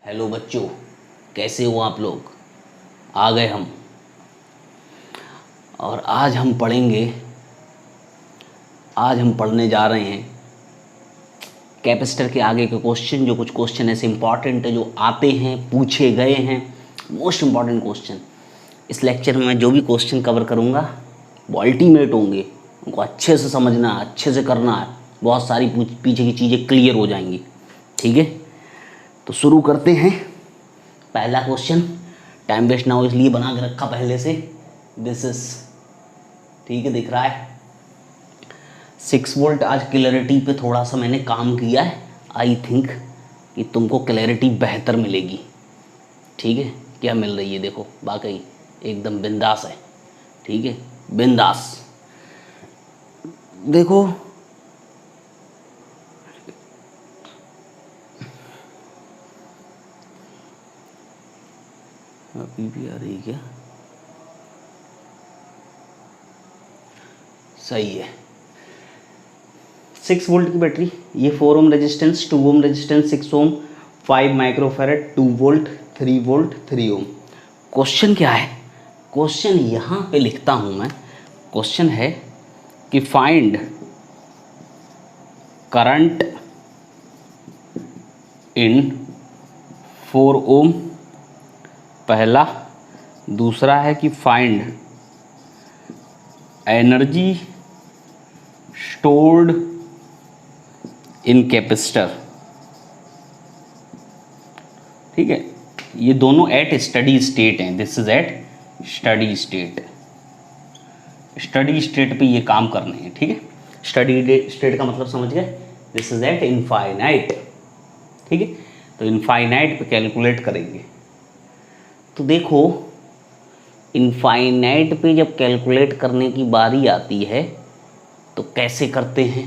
Hello बच्चों, कैसे हो आप लोग। आ गए हम और आज हम पढ़ने जा रहे हैं कैपेसिटर के आगे के क्वेश्चन। जो कुछ क्वेश्चन ऐसे इंपॉर्टेंट है जो आते हैं, पूछे गए हैं, मोस्ट इम्पॉर्टेंट क्वेश्चन। इस लेक्चर में मैं जो भी क्वेश्चन कवर करूँगा वो अल्टीमेट होंगे, उनको अच्छे से समझना है, अच्छे से करना है, बहुत सारी पीछे की चीज़ें क्लियर हो जाएंगी। ठीक है, तो शुरू करते हैं। पहला क्वेश्चन, टाइम वेस्ट ना हो इसलिए बना के रखा पहले से। दिस इज, ठीक है, दिख रहा है 6 वोल्ट। आज क्लैरिटी पे थोड़ा सा मैंने काम किया है। आई थिंक कि तुमको क्लैरिटी बेहतर मिलेगी। ठीक है, क्या मिल रही है देखो, वाकई एकदम बिंदास है। ठीक है, बिंदास। देखो अभी भी आ रही क्या? सही है। 6 वोल्ट की बैटरी, ये 4 ओम रेजिस्टेंस, 2 ओम रेजिस्टेंस, 6 ओम, 5 माइक्रोफैरड, 2 वोल्ट, 3 वोल्ट, 3 ओम। क्वेश्चन क्या है? क्वेश्चन यहाँ पे लिखता हूँ मैं। क्वेश्चन है कि फाइंड करंट इन 4 ओम, पहला। दूसरा है कि find energy stored in capacitor. ठीक है, ये दोनों एट स्टडी स्टेट हैं। This is at steady state. Steady state पे ये काम करने हैं। ठीक है, स्टडी स्टेट का मतलब समझ गए। This is eight infinite. ठीक है, तो इनफाइनाइट पे कैलकुलेट करेंगे। तो देखो, इनफाइनाइट पे जब कैलकुलेट करने की बारी आती है तो कैसे करते हैं?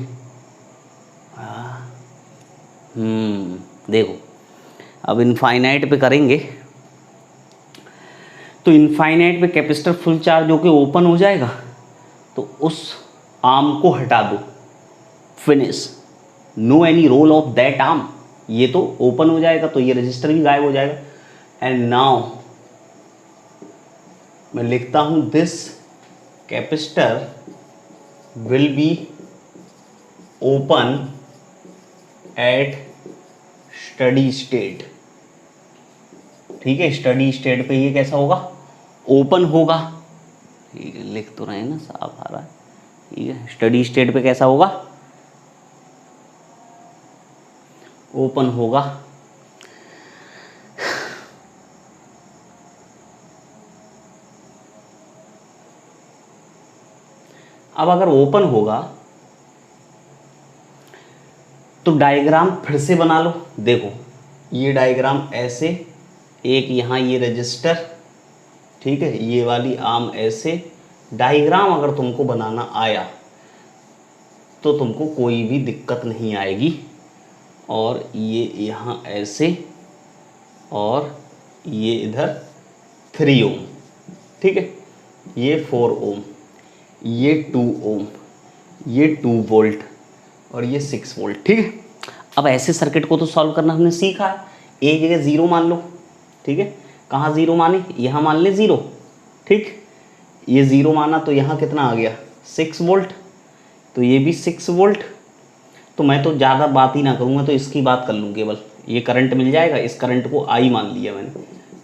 देखो, अब इनफाइनाइट पे करेंगे तो इनफाइनाइट पे कैपेसिटर फुल चार्ज होके ओपन हो जाएगा, तो उस आर्म को हटा दो। Finish, no any role of that arm. ये तो ओपन हो जाएगा तो ये रजिस्टर भी गायब हो जाएगा। एंड नाउ मैं लिखता हूं, this capacitor will be open at steady state. ठीक है, स्टडी स्टेट पे ये कैसा होगा? ओपन होगा। ठीक है, लिख तो रहे हैं ना, साफ आ रहा है। ठीक है, स्टडी स्टेट पे कैसा होगा? ओपन होगा। अब अगर ओपन होगा तो डायग्राम फिर से बना लो। देखो, ये डायग्राम ऐसे, एक यहाँ ये रजिस्टर, ठीक है, ये वाली आर्म ऐसे। डायग्राम अगर तुमको बनाना आया तो तुमको कोई भी दिक्कत नहीं आएगी। और ये यहाँ ऐसे, और ये इधर 3 ओम। ठीक है, ये 4 ओम, ये 2 ओम, ये 2 वोल्ट, और ये 6 वोल्ट। ठीक है, अब ऐसे सर्किट को तो सॉल्व करना हमने सीखा है। एक जगह ज़ीरो मान लो। ठीक है, कहाँ ज़ीरो माने? यहाँ मान ले ज़ीरो। ठीक, ये ज़ीरो माना तो यहाँ कितना आ गया? 6 वोल्ट। तो ये भी 6 वोल्ट। तो मैं तो ज़्यादा बात ही ना करूँगा, तो इसकी बात कर लूँ केवल। ये करंट मिल जाएगा, इस करंट को आई मान लिया मैंने।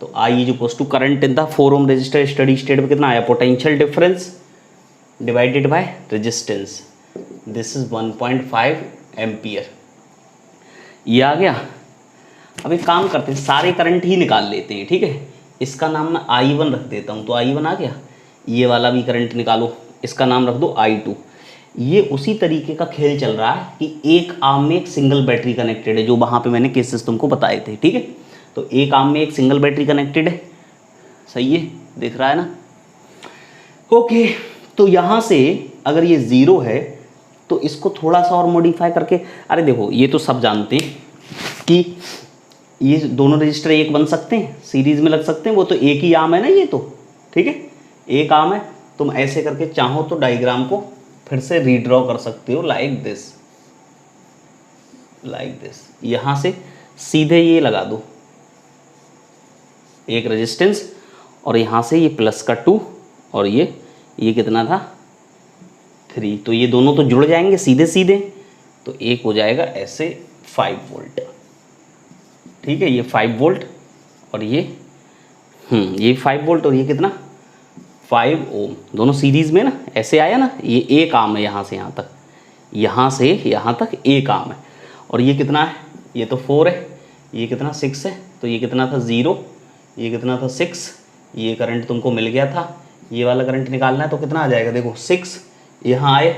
तो I is equal to current in the 4 ohm resistor steady state में कितना आया? Potential difference divided by resistance. This is 1.5 ampere. ये आ गया। अब एक काम करते हैं, सारे करंट ही निकाल लेते हैं। ठीक है, इसका नाम मैं I1 रख देता हूँ, तो I1 आ गया। ये वाला भी करंट निकालो, इसका नाम रख दो I2। ये उसी तरीके का खेल चल रहा है कि एक आर्म में एक सिंगल बैटरी कनेक्टेड है, जो वहाँ पे मैंने केसेस तुमको बताए थे। ठीक है, तो एक आर्म में एक सिंगल बैटरी कनेक्टेड है। सही है, दिख रहा है ना? ओके, तो यहाँ से अगर ये ज़ीरो है तो इसको थोड़ा सा और मॉडिफाई करके, अरे देखो, ये तो सब जानते हैं कि ये दोनों रजिस्टर एक बन सकते हैं, सीरीज में लग सकते हैं। वो तो एक ही आर्म है ना ये तो। ठीक है, एक आर्म है। तुम ऐसे करके चाहो तो डायग्राम को फिर से रीड्रॉ कर सकते हो, लाइक दिस, लाइक दिस। यहाँ से सीधे ये लगा दो, एक रेजिस्टेंस, और यहाँ से ये प्लस का 2 और ये कितना था 3, तो ये दोनों तो जुड़ जाएंगे सीधे सीधे, तो एक हो जाएगा ऐसे 5 वोल्ट। ठीक है, ये 5 वोल्ट और ये 5 वोल्ट और ये कितना 5 ओम, दोनों सीरीज में ना ऐसे आया ना, ये एक आम है यहाँ से यहाँ तक, यहाँ से यहाँ तक एक आम है। और ये कितना है, ये तो 4 है, ये कितना 6 है, तो ये कितना था 0, ये कितना था 6, ये करंट तुमको मिल गया था, ये वाला करंट निकालना है तो कितना आ जाएगा, देखो 6 यहाँ आए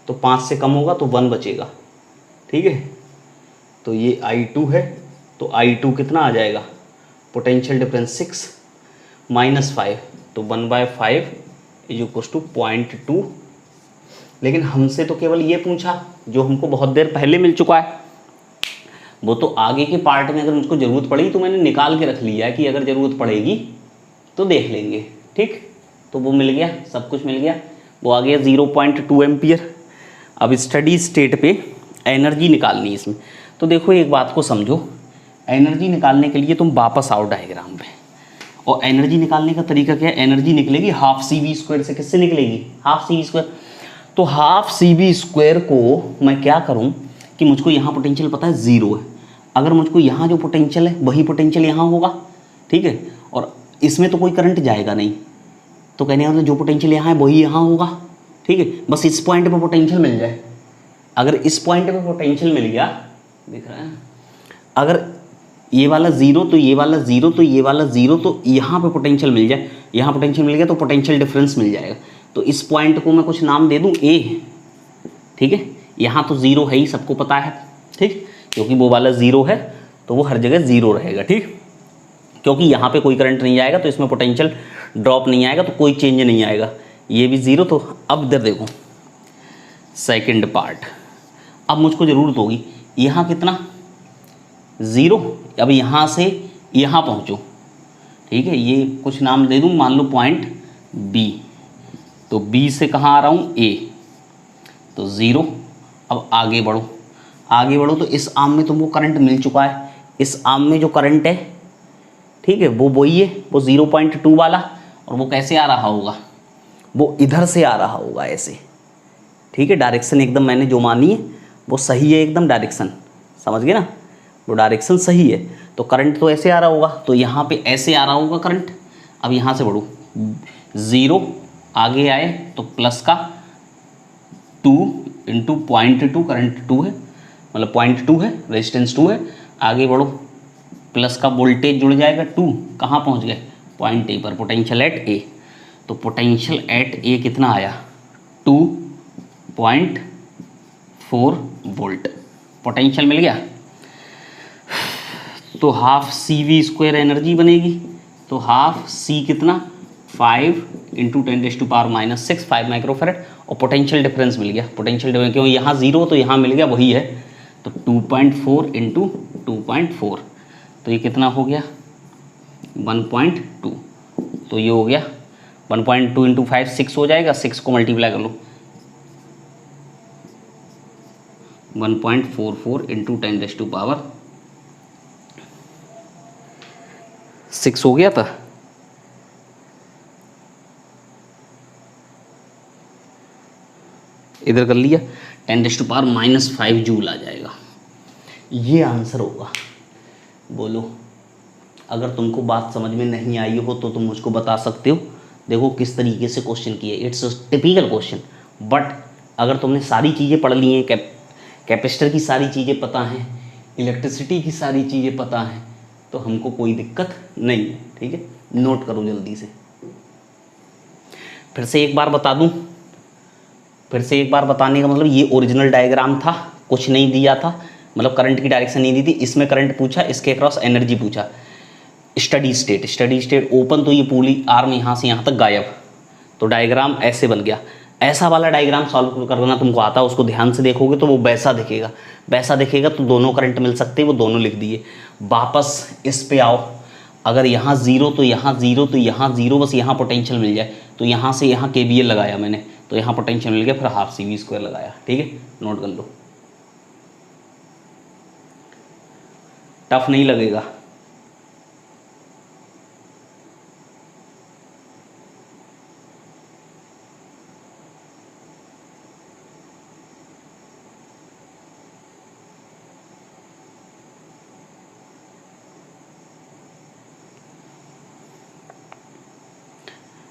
तो 5 से कम होगा तो 1 बचेगा। ठीक है, तो ये I2 है, तो I2 कितना आ जाएगा, पोटेंशियल डिफरेंस 6 माइनस 5, तो 1/5 इज इक्वल्स टू 0.2। लेकिन हमसे तो केवल ये पूछा जो हमको बहुत देर पहले मिल चुका है, वो तो आगे के पार्ट में अगर मुझको ज़रूरत पड़ी तो मैंने निकाल के रख लिया है कि अगर ज़रूरत पड़ेगी तो देख लेंगे। ठीक, तो वो मिल गया, सब कुछ मिल गया, वो आ गया 0.2 एम्पियर। अब स्टडी स्टेट पे एनर्जी निकालनी है इसमें। तो देखो एक बात को समझो, एनर्जी निकालने के लिए तुम वापस आओ डायग्राम पे, और एनर्जी निकालने का तरीका क्या है, एनर्जी निकलेगी हाफ CV² से। किससे निकलेगी, हाफ CV²। तो हाफ CV² को मैं क्या करूं कि मुझको यहाँ पोटेंशियल पता है 0 है, अगर मुझको यहाँ जो पोटेंशियल है वही पोटेंशियल यहाँ होगा। ठीक है, और इसमें तो कोई करंट जाएगा नहीं, तो कहने का मतलब जो पोटेंशियल यहाँ है वही यहाँ होगा। ठीक है, बस इस पॉइंट पे पोटेंशियल मिल जाए, अगर इस पॉइंट पे पोटेंशियल मिल गया, दिख रहा है, अगर ये वाला 0 तो ये वाला 0 तो ये वाला 0, तो यहाँ पे पोटेंशियल मिल जाए, यहाँ पोटेंशियल मिल गया तो पोटेंशियल डिफरेंस मिल जाएगा। तो इस पॉइंट को मैं कुछ नाम दे दूँ A। ठीक है, यहाँ तो 0 है ही, सबको पता है। ठीक, क्योंकि वो वाला 0 है तो वो हर जगह 0 रहेगा। ठीक, क्योंकि यहाँ पे कोई करंट नहीं आएगा तो इसमें पोटेंशियल ड्रॉप नहीं आएगा, तो कोई चेंज नहीं आएगा, ये भी 0। तो अब इधर देखो सेकंड पार्ट, अब मुझको ज़रूरत होगी यहाँ कितना 0, अब यहाँ से यहाँ पहुँचो। ठीक है, ये कुछ नाम दे दूँ, मान लो पॉइंट B, तो B से कहाँ आ रहा हूँ A, तो 0। अब आगे बढ़ो, आगे बढ़ो, तो इस आर्म में तुमको करंट मिल चुका है, इस आर्म में जो करंट है, ठीक है, वो वही है, वो 0.2 वाला, और वो कैसे आ रहा होगा, वो इधर से आ रहा होगा ऐसे। ठीक है, डायरेक्शन एकदम मैंने जो मानी है वो सही है, एकदम डायरेक्शन, समझ गए ना, वो डायरेक्शन सही है। तो करंट तो ऐसे आ रहा होगा, तो यहाँ पे ऐसे आ रहा होगा करंट। अब यहाँ से बढ़ो, 0 आगे आए तो प्लस का 2 इंटू 0.2, करंट 2 है, मतलब 0.2 है, रेजिस्टेंस 2 है। आगे बढ़ो, प्लस का वोल्टेज जुड़ जाएगा 2, कहाँ पहुँच गए पॉइंट A पर, पोटेंशियल एट A। तो पोटेंशियल एट A कितना आया 2.4 वोल्ट, पोटेंशियल मिल गया। तो हाफ CV² एनर्जी बनेगी, तो हाफ C कितना 5 इंटू 10⁻⁻⁶, 5 माइक्रोफेरेड, और पोटेंशियल डिफरेंस मिल गया। पोटेंशियल डिफरेंस क्यों, यहाँ 0 तो यहाँ मिल गया वही है, तो 2.4 इंटू 2.4, तो ये कितना हो गया 1.2, तो ये हो गया 1.2 इंटू 5 6 हो जाएगा, 6 को मल्टीप्लाई कर लो, 1.44 इंटू 10⁻6 हो गया था। इधर कर लिया, 10⁻⁻5 जूल आ जाएगा, ये आंसर होगा। बोलो, अगर तुमको बात समझ में नहीं आई हो तो तुम मुझको बता सकते हो। देखो किस तरीके से क्वेश्चन किए, इट्स टिपिकल क्वेश्चन, बट अगर तुमने सारी चीज़ें पढ़ ली हैं, कैपेसिटर की सारी चीज़ें पता हैं, इलेक्ट्रिसिटी की सारी चीज़ें पता हैं, तो हमको कोई दिक्कत नहीं है। ठीक है, नोट करो जल्दी से। फिर से एक बार बता दूं, फिर से एक बार बताने का मतलब, ये ओरिजिनल डायग्राम था, कुछ नहीं दिया था, मतलब करंट की डायरेक्शन नहीं दी थी, इसमें करंट पूछा, इसके अक्रॉस एनर्जी पूछा। स्टडी स्टेट ओपन, तो ये पूरी आर्म यहाँ से यहाँ तक गायब, तो डायग्राम ऐसे बन गया। ऐसा वाला डायग्राम सॉल्व करना तुमको आता है, उसको ध्यान से देखोगे तो वो वैसा दिखेगा, वैसा दिखेगा, तो दोनों करंट मिल सकते हैं, वो दोनों लिख दिए। वापस इस पे आओ, अगर यहाँ 0 तो यहाँ 0 तो यहाँ 0, बस यहाँ पोटेंशियल मिल जाए, तो यहाँ से यहाँ KVL लगाया मैंने, तो यहाँ पोटेंशियल मिल गया, फिर हाफ CV² लगाया। ठीक है, नोट कर लो, टफ नहीं लगेगा।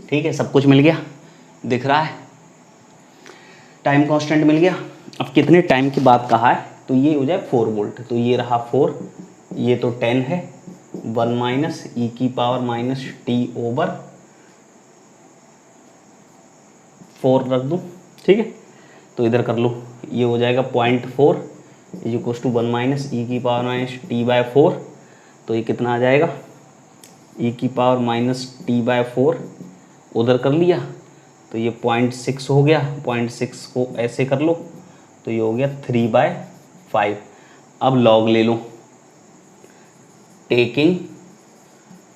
ठीक है, सब कुछ मिल गया, दिख रहा है, टाइम कांस्टेंट मिल गया। अब कितने टाइम की बात कहा है, तो ये हो जाए 4 वोल्ट, तो ये रहा 4, ये तो 10 है, 1 माइनस ई की पावर माइनस टी ओवर 4 रख दूँ, ठीक है। तो इधर कर लो, ये हो जाएगा 0.4 is equals to 1 minus e की पावर माइनस टी बाय 4, तो ये कितना आ जाएगा, ई की पावर माइनस टी बाय 4 उधर कर लिया, तो ये 0.6 हो गया, 0.6 को ऐसे कर लो, तो ये हो गया 3/5। अब लॉग ले लो, टेकिंग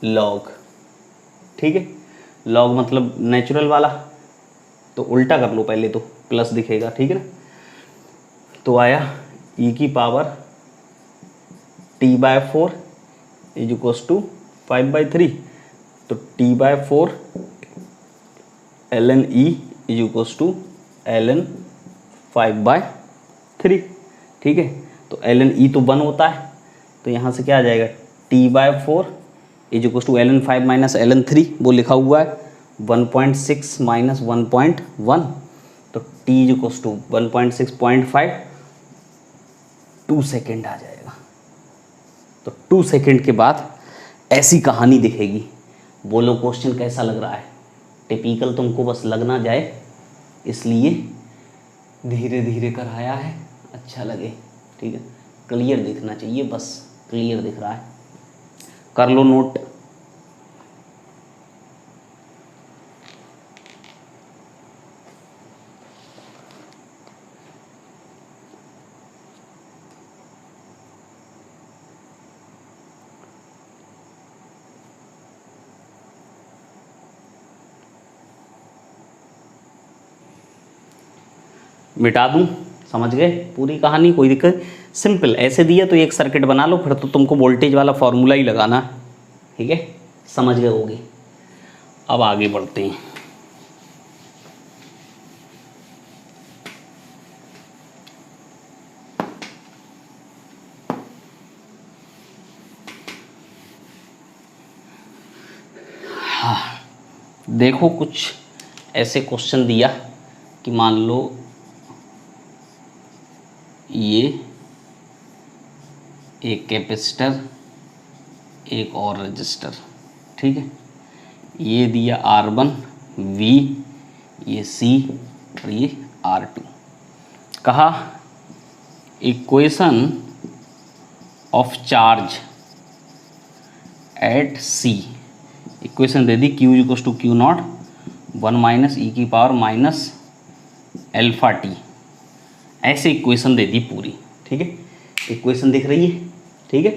लॉग, ठीक है, लॉग मतलब नेचुरल वाला, तो उल्टा कर लो पहले, तो प्लस दिखेगा, ठीक है ना। तो आया ई की power t by 4 is equals to 5/3, तो t by 4 ln e is equals to ln 5/3, ठीक है। तो ln e तो 1 होता है, तो यहाँ से क्या आ जाएगा, t by 4 is equals to ln 5 minus ln 3, वो लिखा हुआ है 1.6 माइनस 1.1, तो t is equals to 1.6.5, 2 second आ जाएगा। तो 2 सेकेंड के बाद ऐसी कहानी दिखेगी। बोलो क्वेश्चन कैसा लग रहा है, टिपिकल तुमको बस लगना जाए इसलिए धीरे धीरे कराया है, अच्छा लगे, ठीक है, क्लियर दिखना चाहिए, बस क्लियर दिख रहा है। कर लो नोट। मिटा दूं, समझ गए पूरी कहानी, कोई दिक्कत? सिंपल ऐसे दिया तो एक सर्किट बना लो, फिर तो तुमको वोल्टेज वाला फॉर्मूला ही लगाना है, ठीक है, समझ गए होगे। अब आगे बढ़ते हैं। हाँ, देखो कुछ ऐसे क्वेश्चन दिया कि मान लो ये एक कैपेसिटर, एक और रजिस्टर, ठीक है, ये दिया R1 V, ये C और ये R2। कहा equation of charge at C, equation दे दी Q equals to Q nought 1 minus e की पावर माइनस अल्फा टी, ऐसे इक्वेशन दे दी पूरी, ठीक है, इक्वेशन दिख रही है, ठीक है।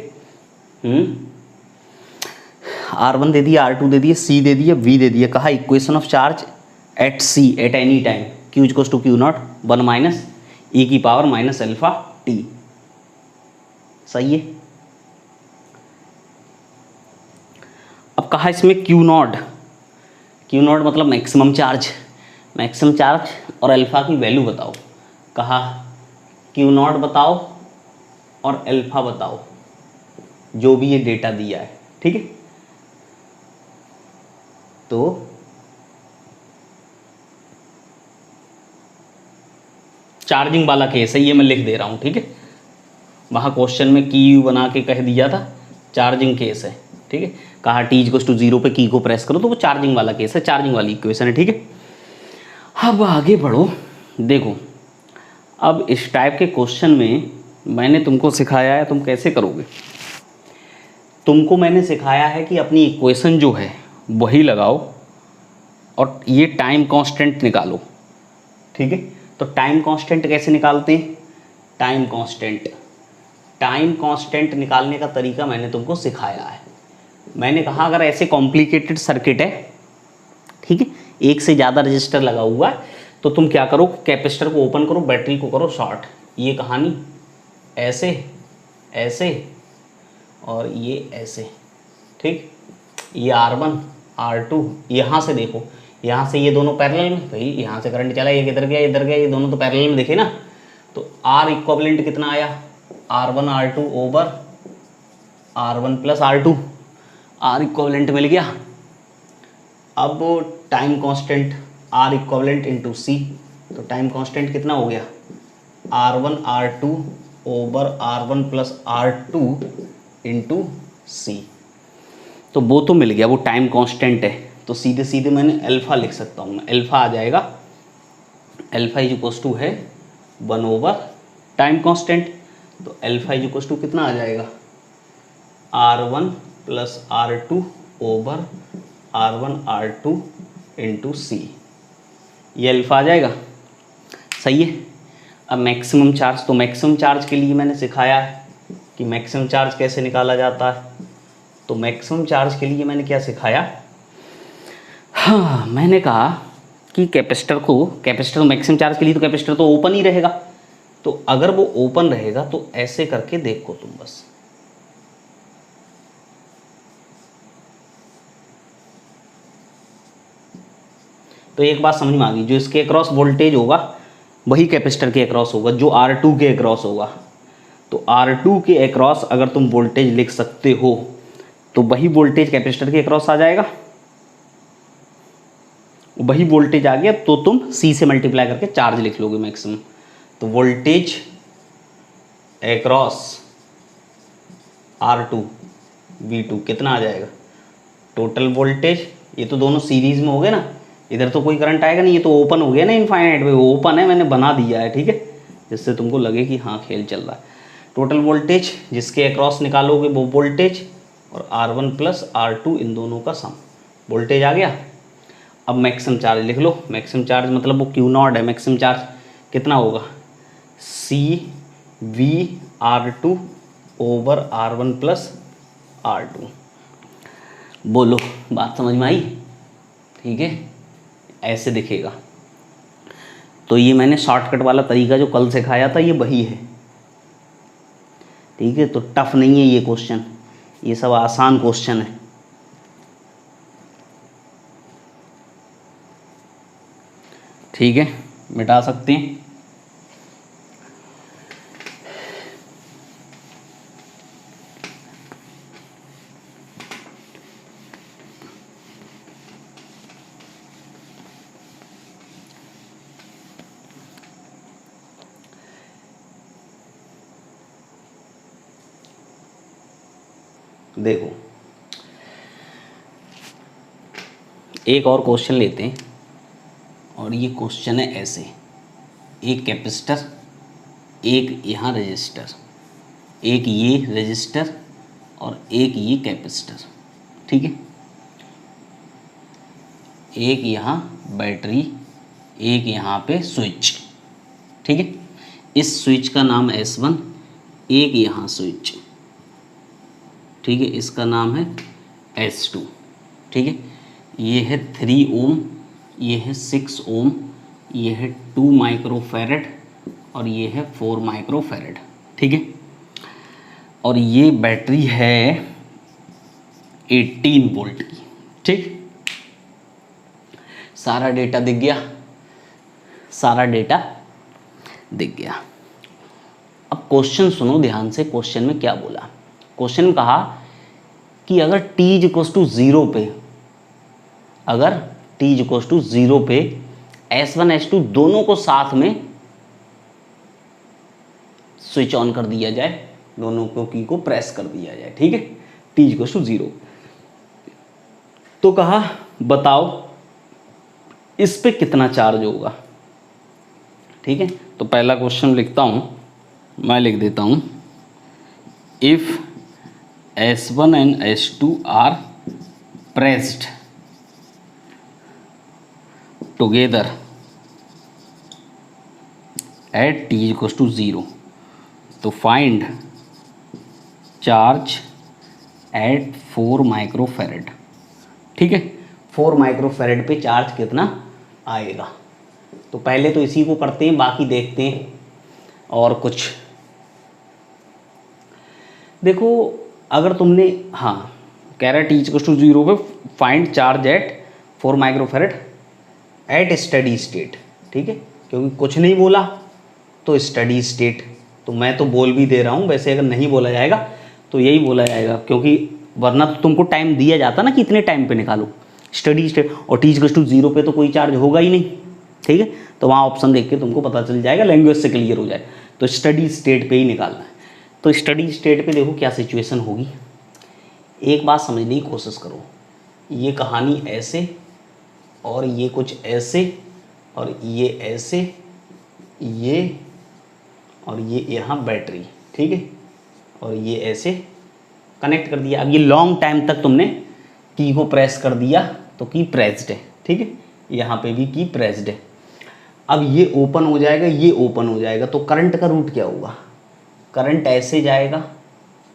R1 दे दिया, R2 दे दिया, C दे दिया, V दे दिया। कहा equation of charge at C at any time Q equals to Q nought 1 minus e की पावर माइनस अल्फा टी, सही है। अब कहा इसमें Q नॉट मतलब मैक्सिमम चार्ज, और अल्फा की वैल्यू बताओ। कहा Q नॉट बताओ और अल्फा बताओ, जो भी ये डेटा दिया है, ठीक है। तो चार्जिंग वाला केस है, ये मैं लिख दे रहा हूं, ठीक है। वहां क्वेश्चन में की यू बना के कह दिया था, चार्जिंग केस है, ठीक है। कहा टी इक्वल्स टू 0 पे की को प्रेस करो, तो वो चार्जिंग वाला केस है, चार्जिंग वाली इक्वेशन है, ठीक है। अब आगे बढ़ो, देखो अब इस टाइप के क्वेश्चन में मैंने तुमको सिखाया है, तुम कैसे करोगे। तुमको मैंने सिखाया है कि अपनी इक्वेशन जो है वही लगाओ और ये टाइम कांस्टेंट निकालो, ठीक है। तो टाइम कांस्टेंट कैसे निकालते हैं, टाइम कांस्टेंट निकालने का तरीका मैंने तुमको सिखाया है। मैंने कहा अगर ऐसे कॉम्प्लिकेटेड सर्किट है, ठीक है, एक से ज़्यादा रजिस्टर लगा हुआ है, तो तुम क्या करो, कैपेसिटर को ओपन करो, बैटरी को करो शॉर्ट, ये कहानी ऐसे ऐसे और ये ऐसे, ठीक। ये R1 R2, यहाँ से देखो, यहाँ से ये दोनों पैरेलल में, भाई यहाँ से करंट चला, ये किधर गया इधर गया, ये दोनों तो पैरेलल में दिखे ना। तो R इक्विवेलेंट कितना आया, R1 R2 over R1 plus R2, R equivalent मिल गया। अब time constant R equivalent into C, तो टाइम कांस्टेंट कितना हो गया, R1 R2 over R1 plus R2 into C, तो वो तो मिल गया, वो टाइम कांस्टेंट है। तो सीधे सीधे मैंने अल्फा लिख सकता हूँ, मैं अल्फा आ जाएगा, अल्फा इज इक्वल्स टू है 1 ओवर टाइम कांस्टेंट, तो अल्फा इज इक्वल्स टू कितना आ जाएगा, R1 plus R2 over R1 R2 into C, ये अल्फा आ जाएगा, सही है। अब मैक्सिमम चार्ज, तो मैक्सिमम चार्ज के लिए मैंने सिखाया है कि मैक्सिमम चार्ज कैसे निकाला जाता है। तो मैक्सिमम चार्ज के लिए मैंने क्या सिखाया, हाँ मैंने कहा कि कैपेसिटर मैक्सिमम चार्ज के लिए तो कैपेसिटर तो ओपन ही रहेगा, तो अगर वो ओपन रहेगा तो ऐसे करके देखो तुम बस, तो एक बात समझ में आ गई, जो इसके अक्रॉस वोल्टेज होगा वही कैपेसिटर के अक्रॉस होगा, जो R2 के अक्रॉस होगा। तो R2 के अक्रॉस अगर तुम वोल्टेज लिख सकते हो तो वही वोल्टेज कैपेसिटर के अक्रॉस आ जाएगा, वही वोल्टेज आ गया तो तुम C से मल्टीप्लाई करके चार्ज लिख लोगे मैक्सिमम। तो वोल्टेज अक्रॉस R2 V2 कितना आ जाएगा, टोटल वोल्टेज, ये तो दोनों सीरीज में हो गए ना, इधर तो कोई करंट आएगा नहीं, ये तो ओपन हो गया ना, इनफाइनाइट में ओपन है, मैंने बना दिया है, ठीक है, जिससे तुमको लगे कि हाँ खेल चल रहा है। टोटल वोल्टेज जिसके अक्रॉस निकालोगे वो वोल्टेज और R1 प्लस R2 इन दोनों का सम, वोल्टेज आ गया। अब मैक्सिमम चार्ज लिख लो, मैक्सिमम चार्ज मतलब वो Q0 है, मैक्सिमम चार्ज कितना होगा CV/R2 over R1 plus R2। बोलो बात समझ में आई? ठीक है, ऐसे दिखेगा। तो ये मैंने शॉर्टकट वाला तरीका जो कल सिखाया था ये वही है। ठीक है, तो टफ नहीं है ये क्वेश्चन, ये सब आसान क्वेश्चन है। ठीक है, मिटा सकते हैं। देखो एक और क्वेश्चन लेते हैं, और ये क्वेश्चन है ऐसे, एक कैपेसिटर, एक यहाँ रजिस्टर, एक ये रजिस्टर और एक ये कैपेसिटर। ठीक है, एक यहाँ बैटरी, एक यहाँ पे स्विच। ठीक है, इस स्विच का नाम S1, एक यहाँ स्विच, ठीक है, इसका नाम है S2। ठीक है, ये है 3 ओम, ये है 6 ओम, ये है 2 माइक्रोफैरड और ये है 4 माइक्रोफैरड। ठीक है, और ये बैटरी है 18 वोल्ट की। ठीक, सारा डेटा दिख गया, सारा डेटा दिख गया। अब क्वेश्चन सुनो ध्यान से, क्वेश्चन में क्या बोला। क्वेश्चन में कहा कि अगर t = 0 पे, अगर t = 0 पे S1 S2 दोनों को साथ में स्विच ऑन कर दिया जाए, दोनों को की को प्रेस कर दिया जाए। ठीक है, t = 0। तो कहा बताओ इस पे कितना चार्ज होगा। ठीक है, तो पहला क्वेश्चन लिखता हूँ, मैं लिख देता हूँ, if S1 and S2 are pressed together at t = 0, तो फाइंड चार्ज एट 4 माइक्रोफैरड। ठीक है, 4 माइक्रोफैरड पे चार्ज कितना आएगा। तो पहले तो इसी को करते हैं, बाकी देखते हैं और कुछ। देखो अगर तुमने, हाँ कह रहा है t = 0 पे find charge at 4 microfarad at steady state. ठीक है, क्योंकि कुछ नहीं बोला तो स्टडी स्टेट, तो मैं तो बोल भी दे रहा हूँ, वैसे अगर नहीं बोला जाएगा तो यही बोला जाएगा, क्योंकि वरना तो तुमको टाइम दिया जाता ना कि इतने टाइम पे निकालो स्टडी स्टेट, और t = 0 पे तो कोई चार्ज होगा ही नहीं। ठीक है, तो वहाँ ऑप्शन देख के तुमको पता चल जाएगा, लैंग्वेज से क्लियर हो जाए। तो स्टडी स्टेट पे ही निकालना है। तो स्टडी स्टेट पे देखो क्या सिचुएशन होगी। एक बात समझने की कोशिश करो, ये कहानी ऐसे और ये कुछ ऐसे और ये ऐसे, ये और ये यहाँ बैटरी। ठीक है, और ये ऐसे कनेक्ट कर दिया। अब ये लॉन्ग टाइम तक तुमने की को प्रेस कर दिया तो की प्रेस्ड है। ठीक है, यहाँ पे भी की प्रेस्ड है। अब ये ओपन हो जाएगा, ये ओपन हो जाएगा, तो करंट का रूट क्या होगा। करंट ऐसे जाएगा,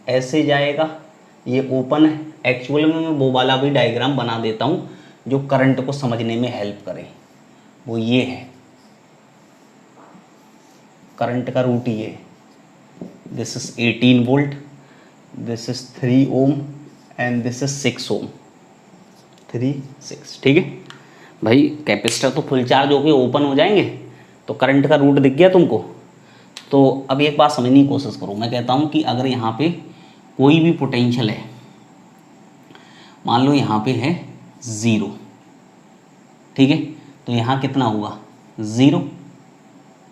ऐसे जाएगा, ये ओपन है। एक्चुअल में मैं वो वाला भी डायग्राम बना देता हूँ जो करंट को समझने में हेल्प करे। वो ये है, करंट का रूट ये है। This is 18 volt, this is 3 ohm and this is 6 ओम, 3 6। ठीक है भाई, कैपेसिटर तो फुल चार्ज होके ओपन हो जाएंगे, तो करंट का रूट दिख गया तुमको। तो अब एक बात समझने की कोशिश करो, मैं कहता हूँ कि अगर यहाँ पे कोई भी पोटेंशियल है, मान लो यहाँ पे है 0, ठीक है, तो यहाँ कितना होगा 0।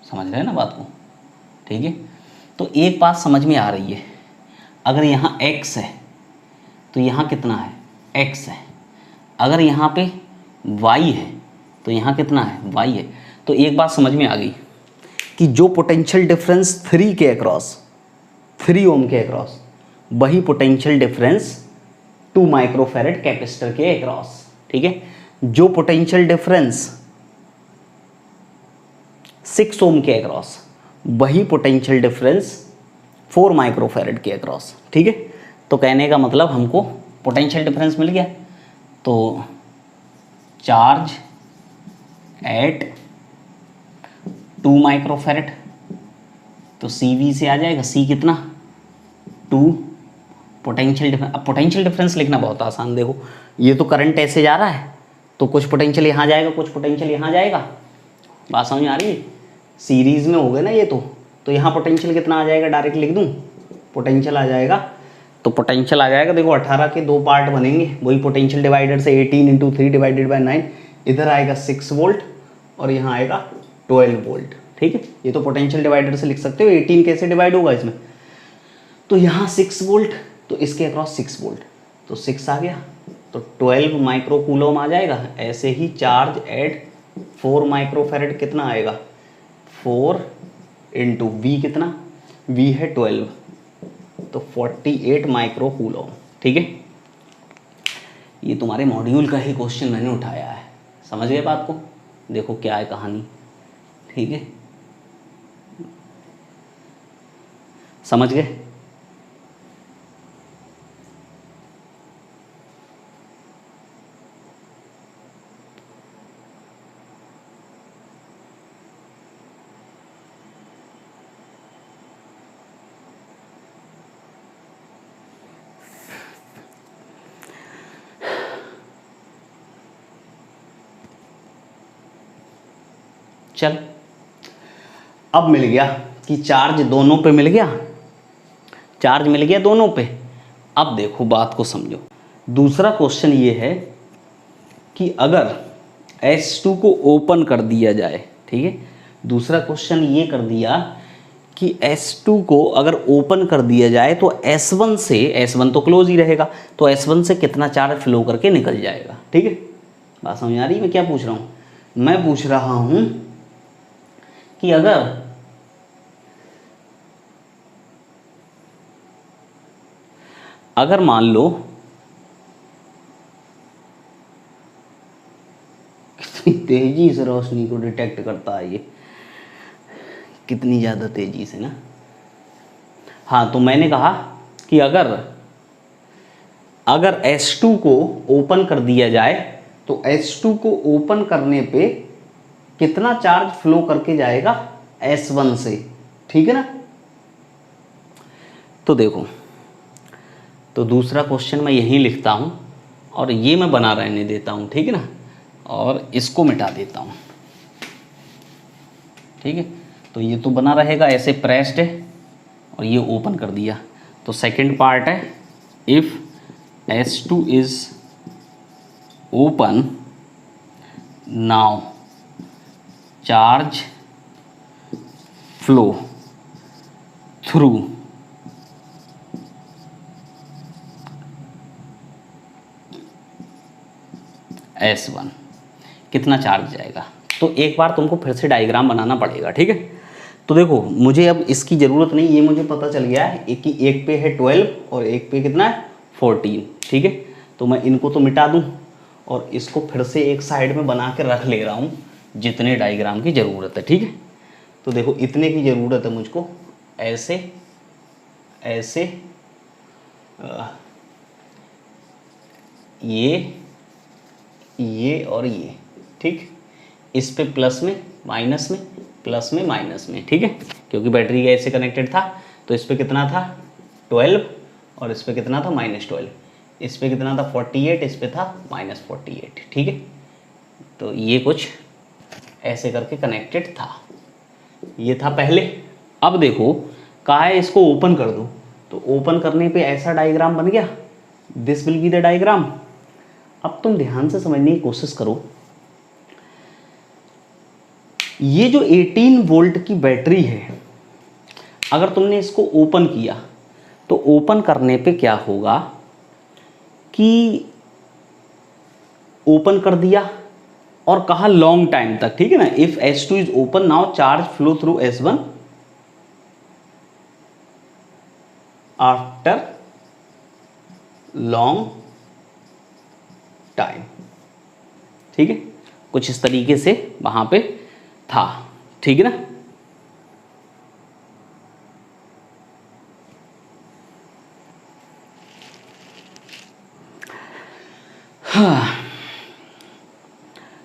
समझ रहे हैं ना बात को। ठीक है, तो एक बात समझ में आ रही है, अगर यहाँ x है तो यहाँ कितना है x है, अगर यहाँ पे y है तो यहाँ कितना है y है। तो एक बात समझ में आ गई कि जो पोटेंशियल डिफरेंस 3 के अक्रॉस, 3 ओम के अक्रॉस, वही पोटेंशियल डिफरेंस 2 माइक्रोफैरेड कैपेसिटर के अक्रॉस। ठीक है, जो पोटेंशियल डिफरेंस 6 ओम के अक्रॉस, वही पोटेंशियल डिफरेंस 4 माइक्रोफैरेड के अक्रॉस। ठीक है, तो कहने का मतलब हमको पोटेंशियल डिफरेंस मिल गया, तो चार्ज एट 2 माइक्रोफैरेड, तो CV से आ जाएगा C कितना 2 पोटेंशियल डिफरेंस। अब पोटेंशियल डिफरेंस लिखना बहुत आसान, देखो ये तो करंट ऐसे जा रहा है, तो कुछ पोटेंशियल यहाँ जाएगा, कुछ पोटेंशियल यहाँ जाएगा। बात समझ में आ रही है? सीरीज में हो गए ना ये, तो यहाँ पोटेंशियल कितना आ जाएगा, डायरेक्ट लिख दूँ, पोटेंशियल आ जाएगा, तो पोटेंशियल आ जाएगा, देखो 18 के 2 पार्ट बनेंगे, वही पोटेंशियल डिवाइडर से 18 × 3 डिवाइडेड बाय 9, इधर आएगा 6 वोल्ट और यहाँ आएगा 12 वोल्ट। ठीक है, ये तो पोटेंशियल डिवाइडर से लिख सकते हो, 18 कैसे डिवाइड होगा इसमें, तो यहाँ 6 वोल्ट, तो इसके अक्रॉस 6 वोल्ट, तो 6 आ गया, तो 12 माइक्रो कूलम आ जाएगा। ऐसे ही चार्ज एट 4 माइक्रोफैरेड कितना आएगा, 4 × V कितना, V है 12, तो 48 माइक्रो कूलम। ठीक है, ये तुम्हारे मॉड्यूल का ही क्वेश्चन मैंने उठाया है, समझ गए बात को, देखो क्या है कहानी। ठीक है, समझ गए? चल, अब मिल गया कि चार्ज दोनों पे मिल गया, चार्ज मिल गया दोनों पे। अब देखो बात को समझो, दूसरा क्वेश्चन ये है कि अगर S2 को ओपन कर दिया जाए। ठीक है, दूसरा क्वेश्चन ये कर दिया कि S2 को अगर ओपन कर दिया जाए तो S1 से, S1 तो क्लोज ही रहेगा, तो S1 से कितना चार्ज फ्लो करके निकल जाएगा। ठीक है, बात समझ आ रही है मैं क्या पूछ रहा हूँ? मैं पूछ रहा हूँ कि अगर मान लो कितनी तेजी से रोशनी को डिटेक्ट करता है ये, कितनी ज़्यादा तेजी से ना। हाँ, तो मैंने कहा कि अगर S2 को ओपन कर दिया जाए तो S2 को ओपन करने पे कितना चार्ज फ्लो करके जाएगा S1 से। ठीक है ना, तो देखो, तो दूसरा क्वेश्चन मैं यहीं लिखता हूँ और ये मैं बना रहने देता हूँ। ठीक है ना, और इसको मिटा देता हूँ। ठीक है, तो ये तो बना रहेगा, ऐसे प्रेस्ड है और ये ओपन कर दिया, तो सेकंड पार्ट है if S2 is open now charge flow through S1, कितना चार्ज जाएगा। तो एक बार तुमको फिर से डायग्राम बनाना पड़ेगा। ठीक है, तो देखो मुझे अब इसकी ज़रूरत नहीं, ये मुझे पता चल गया है कि एक पे है 12 और एक पे कितना है 14। ठीक है, तो मैं इनको तो मिटा दूं और इसको फिर से एक साइड में बना के रख ले रहा हूँ जितने डायग्राम की ज़रूरत है। ठीक है, तो देखो इतने की ज़रूरत है मुझको, ऐसे ऐसे ये और ये। ठीक, इस पे प्लस में माइनस में, प्लस में माइनस में। ठीक है, क्योंकि बैटरी का ऐसे कनेक्टेड था, तो इस पे कितना था 12 और इस पे कितना था -12, इस पे कितना था 48, इस पे था -48। ठीक है, तो ये कुछ ऐसे करके कनेक्टेड था, ये था पहले। अब देखो कहा है इसको ओपन कर दो, तो ओपन करने पे ऐसा डायग्राम बन गया, this will be the diagram. अब तुम ध्यान से समझने की कोशिश करो, ये जो 18 वोल्ट की बैटरी है, अगर तुमने इसको ओपन किया तो ओपन करने पे क्या होगा कि ओपन कर दिया और कहा लॉन्ग टाइम तक। ठीक है ना, if S2 is open now charge flow through S1 after long time. ठीक है, कुछ इस तरीके से वहां पे था। ठीक है ना।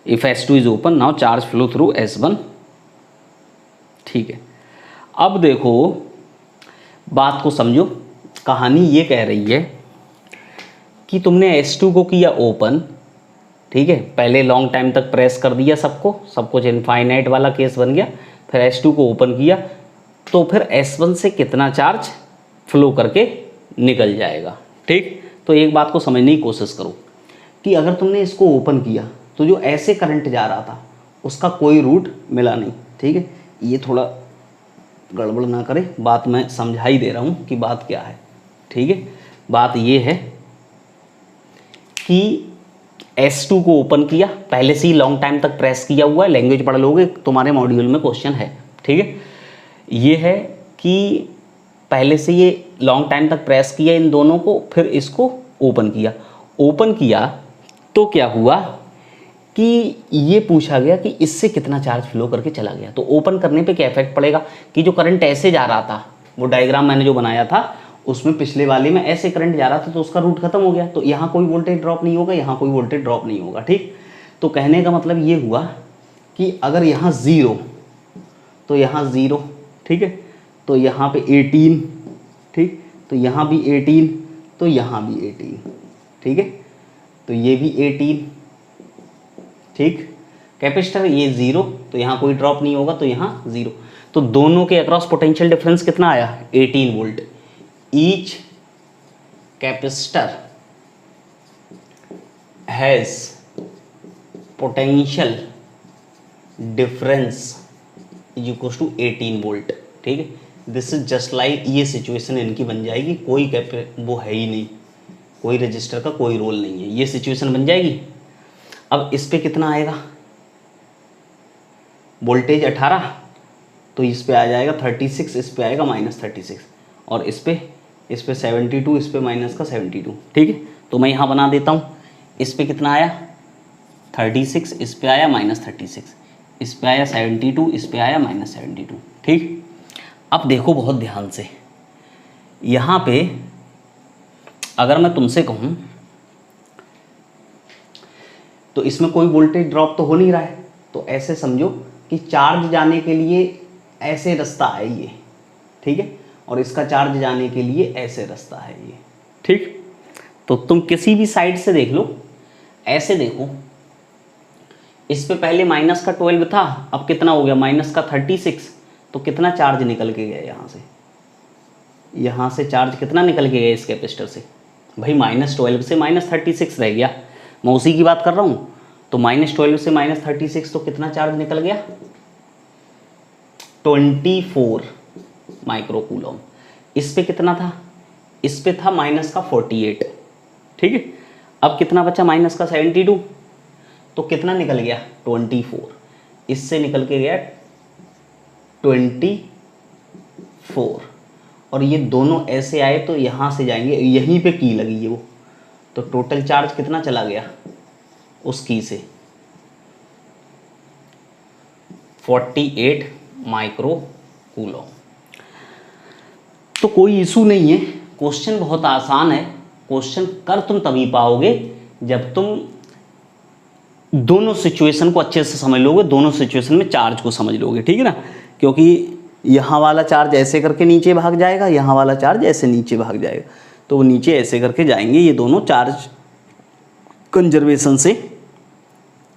If S2 is open now charge flow through S1। ठीक है, अब देखो बात को समझो। कहानी ये कह रही है कि तुमने S2 को किया ओपन, ठीक है, पहले लॉन्ग टाइम तक प्रेस कर दिया सबको, सब कुछ इनफाइनाइट वाला केस बन गया, फिर S2 को ओपन किया, तो फिर S1 से कितना चार्ज फ्लो करके निकल जाएगा। ठीक, तो एक बात को समझने की कोशिश करो कि अगर तुमने इसको ओपन किया तो जो ऐसे करंट जा रहा था उसका कोई रूट मिला नहीं। ठीक है, ये थोड़ा गड़बड़ ना करे, बात मैं समझा ही दे रहा हूँ कि बात क्या है। ठीक है, बात ये है कि S2 को ओपन किया, पहले से ही लॉन्ग टाइम तक प्रेस किया हुआ है, लैंग्वेज पढ़ लोगे, तुम्हारे मॉड्यूल में क्वेश्चन है। ठीक है, ये है कि पहले से ये लॉन्ग टाइम तक प्रेस किया इन दोनों को, फिर इसको ओपन किया। ओपन किया तो क्या हुआ कि ये पूछा गया कि इससे कितना चार्ज फ्लो करके चला गया। तो ओपन करने पे क्या इफेक्ट पड़ेगा कि जो करंट ऐसे जा रहा था, वो डायग्राम मैंने जो बनाया था उसमें पिछले वाले में ऐसे करंट जा रहा था, तो उसका रूट खत्म हो गया, तो यहाँ कोई वोल्टेज ड्रॉप नहीं होगा, यहाँ कोई वोल्टेज ड्रॉप नहीं होगा। ठीक, तो कहने का मतलब ये हुआ कि अगर यहाँ 0 तो यहाँ 0, ठीक है, तो यहाँ पे 18, ठीक, तो यहाँ भी 18, तो यहाँ भी 18, ठीक है, तो ये भी 18, ठीक। कैपेसिटर ये 0, तो यहाँ कोई ड्रॉप नहीं होगा, तो यहाँ 0, तो दोनों के अक्रॉस पोटेंशियल डिफरेंस कितना आया, 18 volt. Each capacitor has potential difference is equal to 18 volt. ठीक है, दिस इज जस्ट लाइक, ये सिचुएशन इनकी बन जाएगी, कोई वो है ही नहीं, कोई रजिस्टर का कोई रोल नहीं है, ये सिचुएशन बन जाएगी। अब इस पे कितना आएगा, वोल्टेज 18, तो इस पे आ जाएगा 36, इस पे आएगा -36, और इस पे 72, इस पे माइनस का 72। ठीक है, तो मैं यहाँ बना देता हूँ, इस पे कितना आया 36, इस पे आया -36, इस पे आया 72, इस पे आया -72। ठीक, अब देखो बहुत ध्यान से, यहाँ पे अगर मैं तुमसे कहूँ तो इसमें कोई वोल्टेज ड्रॉप तो हो नहीं रहा है, तो ऐसे समझो कि चार्ज जाने के लिए ऐसे रास्ता है ये, ठीक है, और इसका चार्ज जाने के लिए ऐसे रास्ता है ये। ठीक, तो तुम किसी भी साइड से देख लो, ऐसे देखो, इस पे पहले माइनस का 12 था, अब कितना हो गया माइनस का 36, तो कितना चार्ज निकल के गया यहाँ से चार्ज कितना निकल के गया इस कैपेसिटर से, भाई -12 से -36 रह गया, मैं उसी की बात कर रहा हूँ। तो -12 से -36, तो कितना चार्ज निकल गया 24 माइक्रोकूलम। इस पे कितना था, इस पे था -48। ठीक है, अब कितना बचा -72, तो कितना निकल गया 24, इससे निकल के गया 24, और ये दोनों ऐसे आए तो यहाँ से जाएंगे, यहीं पे की लगी है वो, तो टोटल चार्ज कितना चला गया उस की से 48 माइक्रोकूलम। तो कोई इशू नहीं है, क्वेश्चन बहुत आसान है, क्वेश्चन कर तुम तभी पाओगे जब तुम दोनों सिचुएशन को अच्छे से समझ लोगे, दोनों सिचुएशन में चार्ज को समझ लोगे। ठीक है ना, क्योंकि यहाँ वाला चार्ज ऐसे करके नीचे भाग जाएगा, यहाँ वाला चार्ज ऐसे नीचे भाग जाएगा, तो वो नीचे ऐसे करके जाएंगे, ये दोनों चार्ज कंजर्वेशन से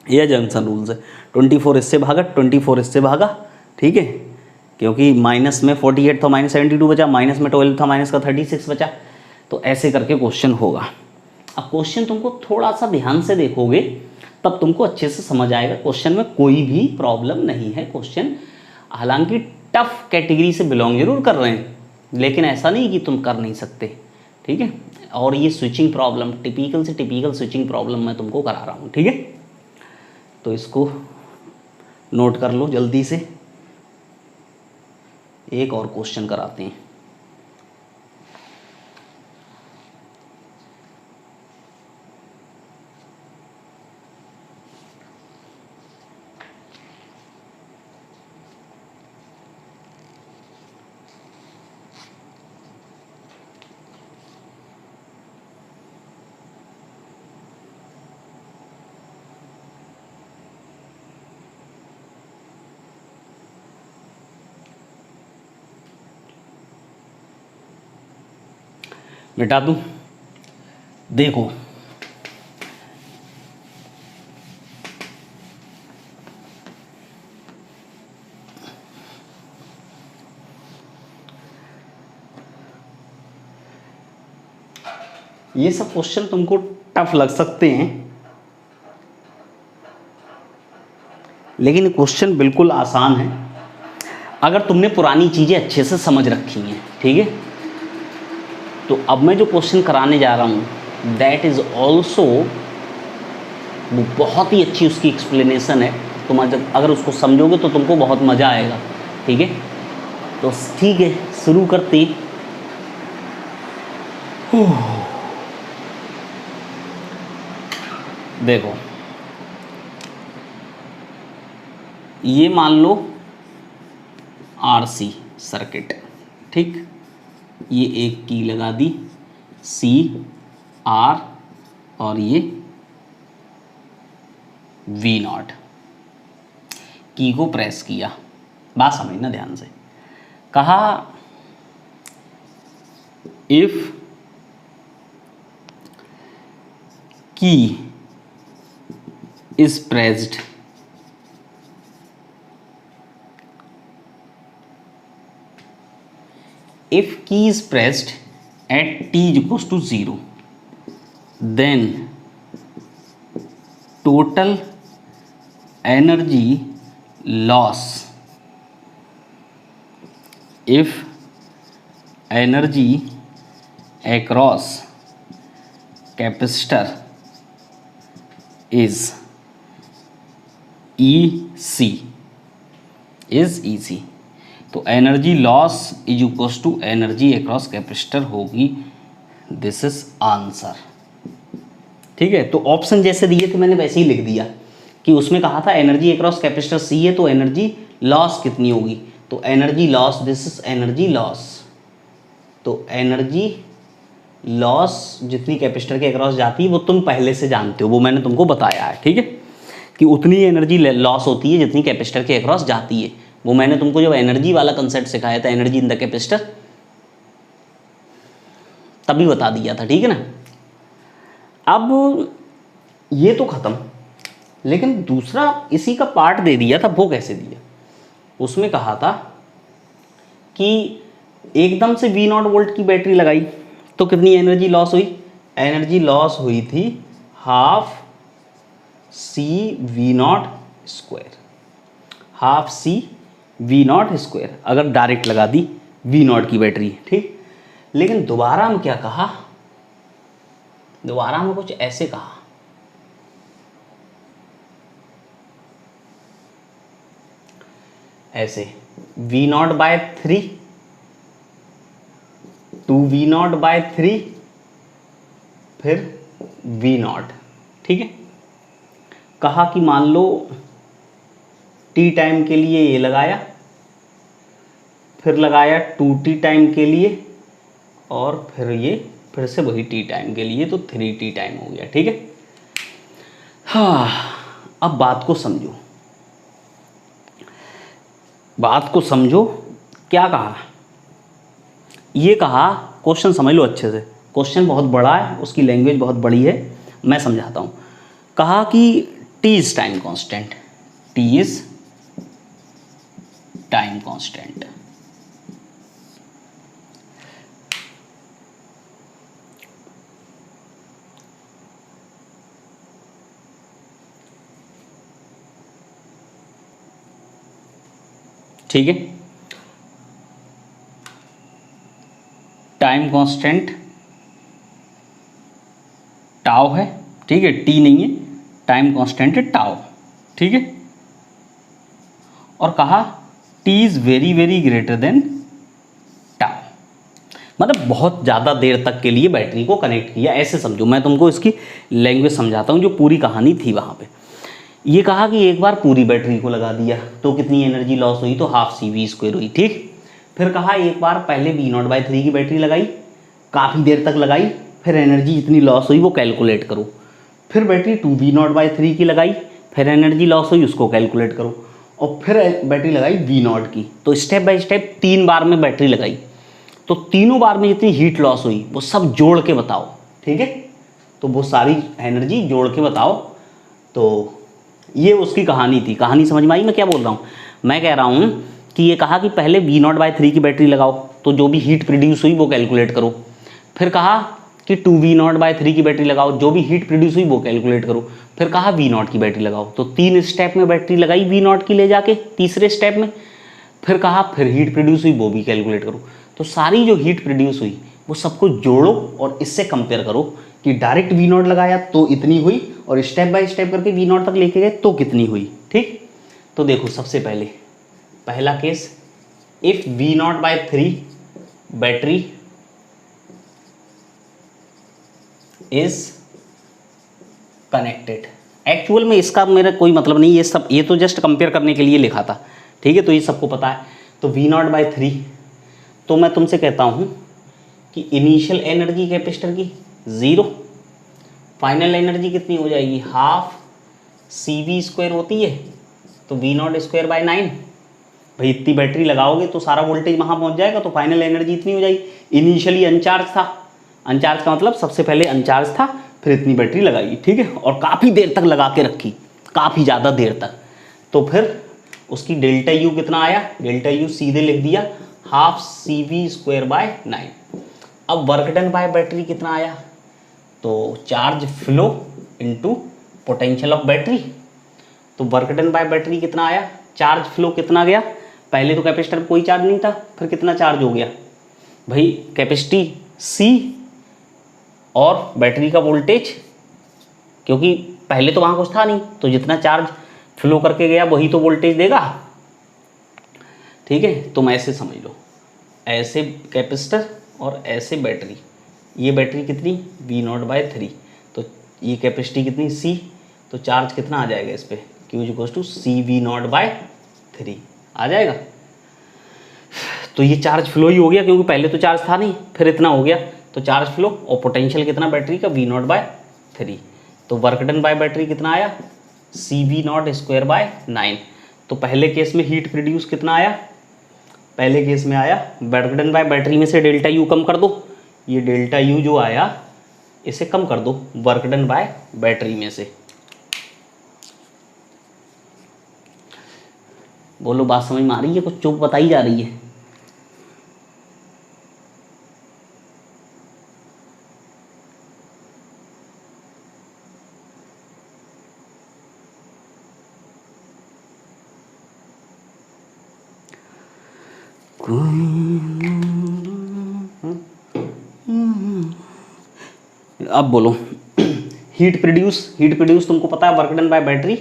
या जंक्शन रूल से। 24 इससे भागा, 24 इससे भागा, ठीक है, क्योंकि माइनस में 48 था, -72 बचा, माइनस में 12 था, माइनस का 36 बचा, तो ऐसे करके क्वेश्चन होगा। अब क्वेश्चन तुमको थोड़ा सा ध्यान से देखोगे तब तुमको अच्छे से समझ आएगा, क्वेश्चन में कोई भी प्रॉब्लम नहीं है। क्वेश्चन हालांकि टफ कैटेगरी से बिलोंग जरूर कर रहे हैं, लेकिन ऐसा नहीं कि तुम कर नहीं सकते। ठीक है, और ये स्विचिंग प्रॉब्लम, टिपिकल से टिपिकल स्विचिंग प्रॉब्लम मैं तुमको करा रहा हूँ। ठीक है, तो इसको नोट कर लो जल्दी से, एक और क्वेश्चन कराते हैं। मिटा दूँ? देखो ये सब क्वेश्चन तुमको टफ लग सकते हैं, लेकिन क्वेश्चन बिल्कुल आसान है अगर तुमने पुरानी चीज़ें अच्छे से समझ रखी हैं, ठीक है। तो अब मैं जो क्वेश्चन कराने जा रहा हूँ दैट इज़ ऑल्सो, वो बहुत ही अच्छी उसकी एक्सप्लेनेशन है। तुम अगर उसको समझोगे तो तुमको बहुत मज़ा आएगा, ठीक है। तो ठीक है, शुरू करते। देखो ये मान लो RC सर्किट, ठीक। ये एक की लगा दी C R और ये V0, की को प्रेस किया। बात समझना ध्यान से। कहा इफ की is pressed if key is pressed at t is equals to 0, then total energy loss, if energy across capacitor is EC, तो energy loss is equals to energy across capacitor होगी। This is answer, ठीक है। तो option जैसे दिए थे मैंने वैसे ही लिख दिया कि उसमें कहा था एनर्जी अक्रॉस कैपेसिटर C है तो एनर्जी लॉस कितनी होगी, तो energy loss, this is energy loss. तो एनर्जी लॉस जितनी कैपेसिटर के अक्रॉस जाती है वो तुम पहले से जानते हो, वो मैंने तुमको बताया है, ठीक है, कि उतनी एनर्जी लॉस होती है जितनी कैपेसिटर के अक्रॉस जाती है। वो मैंने तुमको जब एनर्जी वाला कंसेप्ट सिखाया था, एनर्जी इन द कैपेसिटर, तभी बता दिया था, ठीक है ना। अब ये तो खत्म, लेकिन दूसरा इसी का पार्ट दे दिया था। वो कैसे दिया? उसमें कहा था कि एकदम से V0 वोल्ट की बैटरी लगाई तो कितनी एनर्जी लॉस हुई? एनर्जी लॉस हुई थी half C V0 square, half C V0 square, अगर डायरेक्ट लगा दी V0 की बैटरी, ठीक। लेकिन दोबारा हम क्या कहा? दोबारा हम कुछ ऐसे कहा, ऐसे V0/3 2V0/3 फिर V0, ठीक है। कहा कि मान लो T टाइम के लिए ये लगाया, फिर लगाया 2T टाइम के लिए, और फिर ये फिर से वही T टाइम के लिए, तो 3T टाइम हो गया, ठीक है। हाँ, अब बात को समझो, बात को समझो। क्या कहा? ये कहा, क्वेश्चन समझ लो अच्छे से, क्वेश्चन बहुत बड़ा है, उसकी लैंग्वेज बहुत बड़ी है, मैं समझाता हूँ। कहा कि T is time constant, T is time constant, ठीक है। टाइम कांस्टेंट टाउ है, ठीक है, टी नहीं है, टाइम कांस्टेंट है टाउ, ठीक है। और कहा T is very very greater than tau, मतलब बहुत ज़्यादा देर तक के लिए बैटरी को कनेक्ट किया, ऐसे समझो। मैं तुमको इसकी लैंग्वेज समझाता हूँ, जो पूरी कहानी थी वहाँ पे। ये कहा कि एक बार पूरी बैटरी को लगा दिया तो कितनी एनर्जी लॉस हुई, तो हाफ CV स्क्वायर हुई, ठीक। फिर कहा एक बार पहले V0/3 की बैटरी लगाई, काफ़ी देर तक लगाई, फिर एनर्जी जितनी लॉस हुई वो कैलकुलेट करो। फिर बैटरी 2V0/3 की लगाई, फिर एनर्जी लॉस हुई उसको कैलकुलेट करो, और फिर बैटरी लगाई V0 की। तो स्टेप बाय स्टेप 3 बार में बैटरी लगाई, तो तीनों बार में जितनी हीट लॉस हुई वो सब जोड़ के बताओ, ठीक है। तो वो सारी एनर्जी जोड़ के बताओ। तो ये उसकी कहानी थी। कहानी समझ में आई मैं क्या बोल रहा हूँ? मैं कह रहा हूँ कि ये कहा कि पहले V0/3 की बैटरी लगाओ, तो जो भी हीट प्रोड्यूस हुई वो कैलकुलेट करो। फिर कहा कि 2V0/3 की बैटरी लगाओ, जो भी हीट प्रोड्यूस हुई वो कैलकुलेट करो। फिर कहा V0 की बैटरी लगाओ, तो 3 स्टेप में बैटरी लगाई V0 की ले जाके तीसरे स्टेप में। फिर कहा फिर हीट प्रोड्यूस हुई वो भी कैलकुलेट करो। तो सारी जो हीट प्रोड्यूस हुई वो सबको जोड़ो और इससे कंपेयर करो कि डायरेक्ट V0 लगाया तो इतनी हुई और स्टेप बाय स्टेप करके V0 तक लेके गए तो कितनी हुई, ठीक। तो देखो सबसे पहले पहला case, if V0/3 battery is connected. Actual में इसका मेरा कोई मतलब नहीं, ये तो जस्ट कंपेयर करने के लिए लिखा था, ठीक है। तो ये सबको पता है। तो V0/3, तो मैं तुमसे कहता हूं कि इनिशियल एनर्जी कैपेसिटर की 0, फाइनल एनर्जी कितनी हो जाएगी, हाफ CV² होती है, तो V0²/9। भाई इतनी बैटरी लगाओगे तो सारा वोल्टेज वहाँ पहुँच जाएगा, तो फाइनल एनर्जी इतनी हो जाएगी। इनिशियली अनचार्ज था, अनचार्ज का मतलब सबसे पहले अनचार्ज था, फिर इतनी बैटरी लगाई, ठीक है, और काफ़ी देर तक लगा के रखी, काफ़ी ज़्यादा देर तक। तो फिर उसकी डेल्टा यू कितना आया, डेल्टा यू सीधे लिख दिया हाफ CV²/9। अब वर्क डन बाय बैटरी कितना आया, तो charge flow into potential of battery. तो वर्क डन बाय बैटरी कितना आया, चार्ज फ्लो कितना गया, पहले तो कैपेसिटर में कोई चार्ज नहीं था, फिर कितना चार्ज हो गया भाई, कैपेसिटी C और बैटरी का वोल्टेज, क्योंकि पहले तो वहाँ कुछ था नहीं, तो जितना चार्ज फ्लो करके गया वही तो वोल्टेज देगा, ठीक है। तुम ऐसे समझ लो, ऐसे कैपेसिटर और ऐसे बैटरी, ये बैटरी कितनी V0/3, तो ये कैपेसिटी कितनी C, तो चार्ज कितना आ जाएगा इस पर, Q=CV0/3 आ जाएगा। तो ये चार्ज फ्लो ही हो गया, क्योंकि पहले तो चार्ज था नहीं, फिर इतना हो गया, तो चार्ज फ्लो और पोटेंशियल कितना बैटरी का V0/3। तो वर्क डन बाय बैटरी कितना आया, CV0²/9। तो पहले केस में हीट प्रोड्यूस कितना आया, पहले केस में आया, वर्क डन बाय बैटरी में से डेल्टा यू कम कर दो, ये डेल्टा यू जो आया इसे कम कर दो वर्क डन बाय बैटरी में से। बोलो बात समझ में आ रही है, कुछ चुप बताई जा रही है। अब बोलो हीट प्रोड्यूस तुमको पता है, work done by battery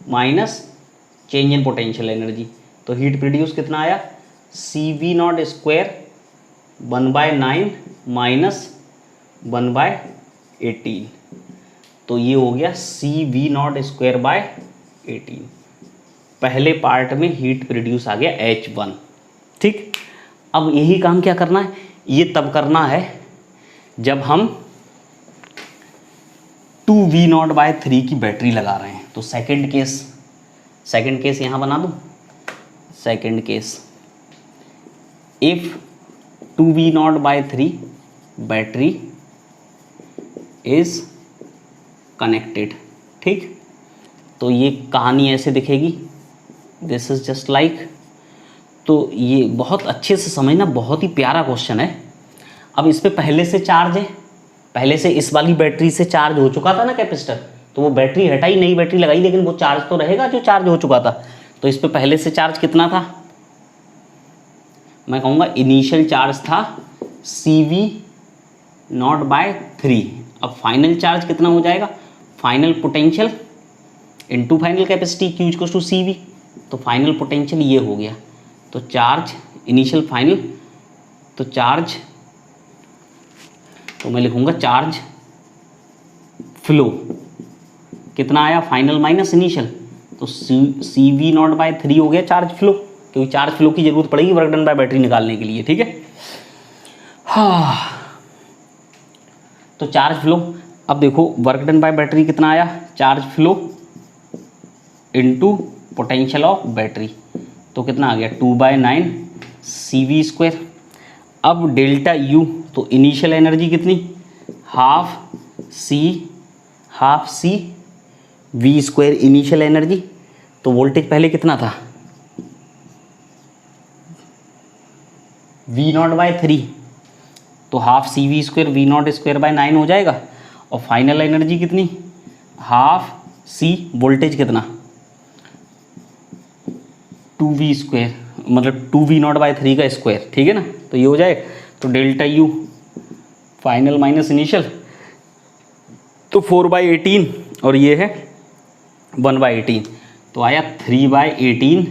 minus change in potential energy. तो हीट प्रोड्यूस कितना आया, CV0² 1/9 माइनस 1/18, तो ये हो गया CV0²/18। पहले पार्ट में हीट प्रोड्यूस आ गया H1, ठीक। अब यही काम क्या करना है, ये तब करना है जब हम 2V0/3 की बैटरी लगा रहे हैं। तो सेकंड केस यहाँ बना दूँ, second case, if 2V0/3 battery is connected, ठीक। तो ये कहानी ऐसे दिखेगी, दिस इज जस्ट लाइक। तो ये बहुत अच्छे से समझना, बहुत ही प्यारा क्वेश्चन है। अब इस पे पहले से चार्ज है, पहले से इस वाली बैटरी से चार्ज हो चुका था ना कैपेसिटर, तो वो बैटरी हटाई, नई बैटरी लगाई, लेकिन वो चार्ज तो रहेगा जो चार्ज हो चुका था। तो इस पे पहले से चार्ज कितना था, मैं कहूँगा इनिशियल चार्ज था CV0/3। अब फाइनल चार्ज कितना हो जाएगा, final potential into final capacity Q=CV। तो फाइनल पोटेंशियल ये हो गया, तो चार्ज इनिशियल फाइनल, तो चार्ज, तो मैं लिखूंगा चार्ज फ्लो कितना आया, फाइनल माइनस इनिशियल, तो CV0/3 हो गया चार्ज फ्लो, क्योंकि चार्ज फ्लो की जरूरत पड़ेगी वर्क डन बाय बैटरी निकालने के लिए, ठीक है। हाँ, तो चार्ज फ्लो, अब देखो वर्क डन बाय बैटरी कितना आया, charge flow into potential of battery, तो कितना आ गया 2/9 CV²। अब डेल्टा यू, तो इनिशियल एनर्जी कितनी, half C V square initial energy. तो वोल्टेज पहले कितना था, वी नॉट बाय 3, तो half C V square V not square by 9 हो जाएगा। और फाइनल एनर्जी कितनी, हाफ सी वोल्टेज कितना, 2v स्क्वायर, मतलब 2v नॉट बाय 3 का स्क्वायर, ठीक है ना। तो ये हो जाए, तो delta U final minus initial, तो 4/18 और ये है 1/18, तो आया 3/18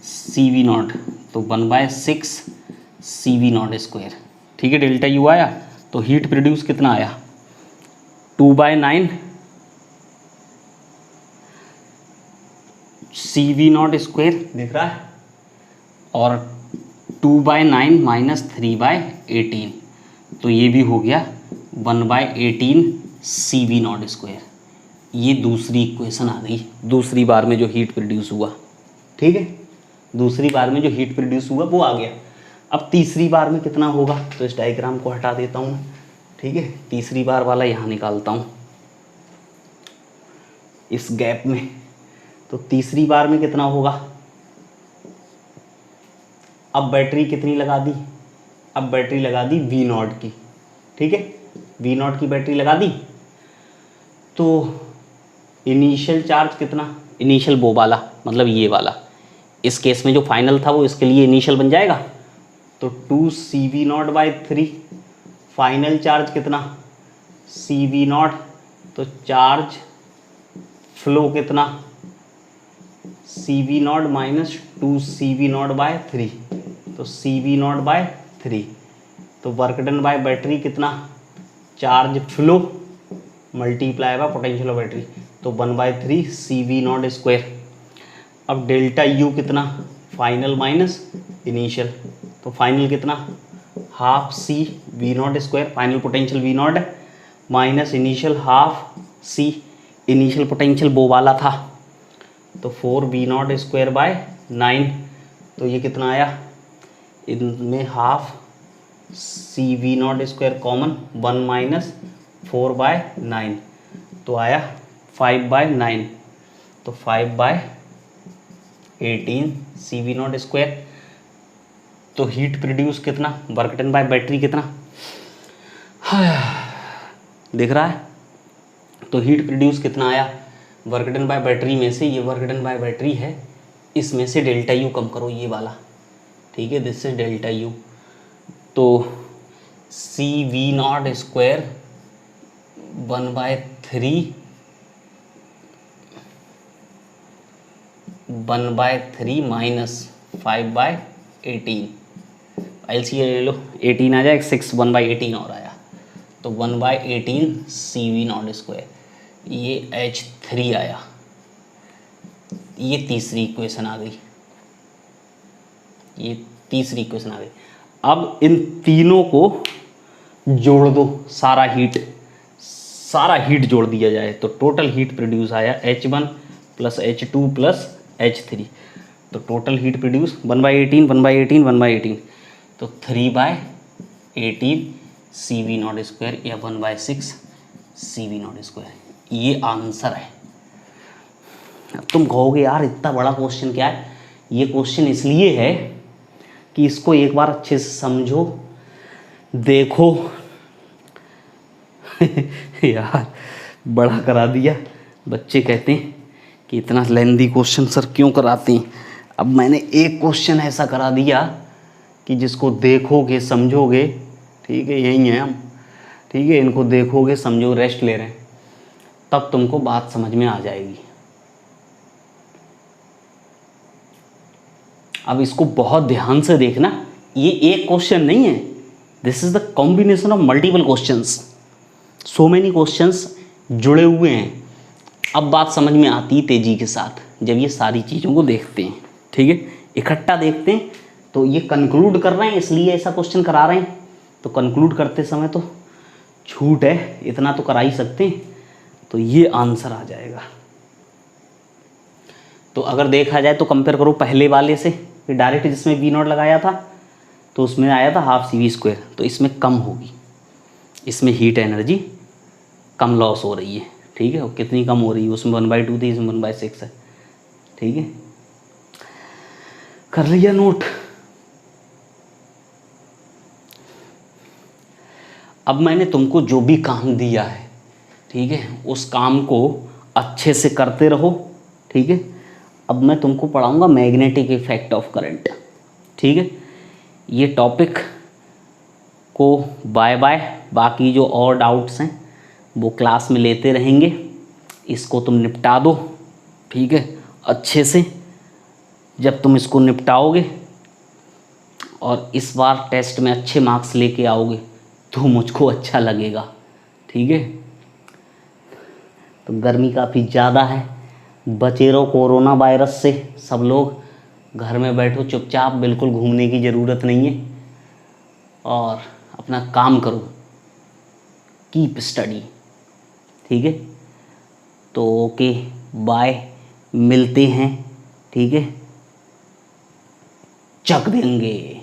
सी वी नॉट, तो 1/6 सी वी नॉट स्क्वायर, ठीक है। डेल्टा यू आया, तो हीट प्रोड्यूस कितना आया, 2/9 सी वी नॉट स्क्वायर दिख रहा है, और 2/9 माइनस 3/18, तो ये भी हो गया 1/18 सी वी नॉट स्क्वायर। ये दूसरी इक्वेशन आ गई, दूसरी बार में जो हीट प्रोड्यूस हुआ, ठीक है, दूसरी बार में जो हीट प्रोड्यूस हुआ वो आ गया। अब तीसरी बार में कितना होगा, तो इस डायग्राम को हटा देता हूँ, ठीक है, तीसरी बार वाला यहाँ निकालता हूँ इस गैप में। तो तीसरी बार में कितना होगा, अब बैटरी कितनी लगा दी, अब बैटरी लगा दी वी नॉट की, ठीक है, वी नॉट की बैटरी लगा दी। तो इनिशियल चार्ज कितना, इनिशियल वो वाला मतलब ये वाला, इस केस में जो फाइनल था वो इसके लिए इनिशियल बन जाएगा, तो 2 C V nought by 3। Final charge कितना, सी वी नॉट, तो चार्ज फ्लो कितना, C V not minus 2 C V not by 3, तो सी वी नॉट बाय 3। तो वर्क डन बाय बैटरी कितना, charge flow multiply by potential of battery, तो 1/3 C V not square. अब delta U कितना, final minus initial, तो final कितना, half C V not square, final potential V not minus initial half C, initial potential वो वाला था, तो 4 we not square by 9। तो ये कितना आया, इनमें half C V not square common, 1 minus 4/9, तो आया 5/9, तो 5/18 सी वी नॉट स्क्वायर। तो हीट प्रोड्यूस कितना, वर्क डन बाय बैटरी कितना दिख रहा है, तो हीट प्रोड्यूस कितना आया, वर्क डन बाय बैटरी में से, ये वर्क डन बाय बैटरी है, इसमें से डेल्टा यू कम करो, ये वाला, ठीक है, दिस इज डेल्टा यू। तो C V not square 1/3 minus 5/18, LCM ले लो, 18 आ जाए, 6 1/18 और आया, तो 1/18 सी वी नॉट स्क्वायर, ये H3 आया। ये तीसरी इक्वेशन आ गई, ये तीसरी इक्वेशन आ गई। अब इन तीनों को जोड़ दो, सारा हीट जोड़ दिया जाए, तो टोटल हीट प्रोड्यूस आया H1 plus H2 plus H3, तो टोटल हीट प्रोड्यूस 1/18 1/18 1/18, तो 3/18 सी वी नॉट स्क्वायर या 1/6 सी वी नॉट स्क्वायर, ये आंसर है। अब तुम कहोगे यार इतना बड़ा क्वेश्चन क्या है, ये क्वेश्चन इसलिए है कि इसको एक बार अच्छे से समझो, देखो यार बड़ा करा दिया, बच्चे कहते हैं कि इतना लेंदी क्वेश्चन सर क्यों कराते हैं। अब मैंने एक क्वेश्चन ऐसा करा दिया कि जिसको देखोगे समझोगे, ठीक है, यही हैं हम, ठीक है, इनको देखोगे समझो, रेस्ट ले रहे हैं, तब तुमको बात समझ में आ जाएगी। अब इसको बहुत ध्यान से देखना, ये एक क्वेश्चन नहीं है, this is the combination of multiple questions, so many questions जुड़े हुए हैं। अब बात समझ में आती है तेजी के साथ जब ये सारी चीज़ों को देखते हैं, ठीक है, इकट्ठा देखते हैं। तो ये कंक्लूड कर रहे हैं इसलिए ऐसा क्वेश्चन करा रहे हैं, तो कंक्लूड करते समय तो छूट है, इतना तो करा ही सकते हैं, तो ये आंसर आ जाएगा। तो अगर देखा जाए तो कंपेयर करो पहले वाले से, फिर डायरेक्ट जिसमें वी नॉट लगाया था, तो उसमें आया था हाफ CV², तो इसमें कम होगी, इसमें हीट एनर्जी कम लॉस हो रही है, ठीक है। और कितनी कम हो रही है, उसमें 1/2 थी, इसमें 1/6 है, ठीक है। कर लिया नोट। अब मैंने तुमको जो भी काम दिया है, ठीक है, उस काम को अच्छे से करते रहो, ठीक है। अब मैं तुमको पढ़ाऊंगा मैग्नेटिक इफेक्ट ऑफ करंट, ठीक है। ये टॉपिक को बाय बाय, बाकी जो और डाउट्स हैं वो क्लास में लेते रहेंगे। इसको तुम निपटा दो, ठीक है, अच्छे से। जब तुम इसको निपटाओगे और इस बार टेस्ट में अच्छे मार्क्स लेके आओगे तो मुझको अच्छा लगेगा, ठीक है। तो गर्मी काफ़ी ज़्यादा है, बचे रहो कोरोना वायरस से। सब लोग घर में बैठो चुपचाप, बिल्कुल घूमने की ज़रूरत नहीं है, और अपना काम करो, कीप स्टडी, ठीक है। तो ओके बाय, मिलते हैं, ठीक है, चक देंगे।